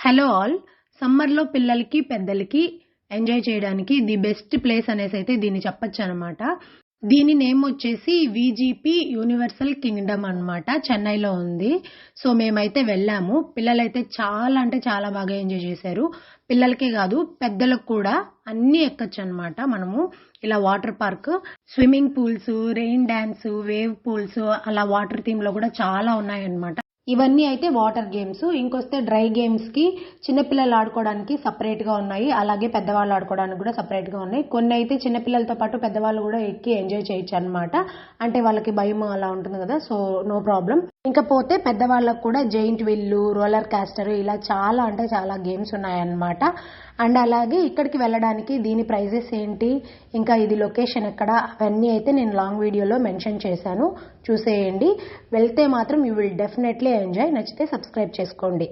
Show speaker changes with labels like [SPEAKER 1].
[SPEAKER 1] Hello all. సమ్మర్‌లో పిల్లలకి, పెద్దలకి ఎంజాయ్ చేయడానికి ది బెస్ట్ ప్లేస్ అనేసైతే దీన్ని చెప్పొచ్చనమాట. దీని నేమ్ వచ్చేసి వీజీపీ యూనివర్సల్ కింగ్డమ్ అనమాట. చెన్నైలో ఉంది. సో, మేమైతే వెళ్ళాము. పిల్లలైతే చాలా అంటే చాలా బాగా ఎంజాయ్ చేశారు. పిల్లలకే కాదు పెద్దలకు కూడా అన్నీ ఎక్కొచ్చనమాట మనము. ఇలా water park, swimming pools, rain dance, wave pools అలా వాటర్ థీమ్‌లో కూడా చాలా ఉన్నాయన్నమాట. ఇవన్నీ అయితే వాటర్ గేమ్స్. ఇంకొస్తే డ్రై గేమ్స్‌కి చిన్నపిల్లలు ఆడుకోవడానికి సెపరేట్‌గా ఉన్నాయి. అలాగే పెద్దవాళ్ళు ఆడుకోవడానికి కూడా సెపరేట్‌గా ఉన్నాయి. కొన్ని అయితే చిన్నపిల్లలతో పాటు పెద్దవాళ్ళు కూడా ఎక్కి ఎంజాయ్ చేయొచ్చనమాట. అంటే వాళ్ళకి భయం అలా ఉంటుంది కదా! So, no problem. ఇంకపోతే పెద్దవాళ్ళకి కూడా జెయింట్ వీల్లు, రోలర్ కాస్టర్ ఇలా చాలా అంటే చాలా గేమ్స్ ఉన్నాయన్నమాట. అండ్ అలాగే ఇక్కడికి వెళ్ళడానికి దీని ప్రైజెస్ ఏంటి, ఇంకా ఇది లొకేషన్ ఎక్కడ అవన్నీ అయితే నేను లాంగ్ వీడియోలో మెన్షన్ చేశాను. చూసేయండి. వెళ్తే మాత్రం యూ విల్ డెఫినెట్లీ ఎంజాయ్. నచ్చితే సబ్స్క్రైబ్ చేసుకోండి.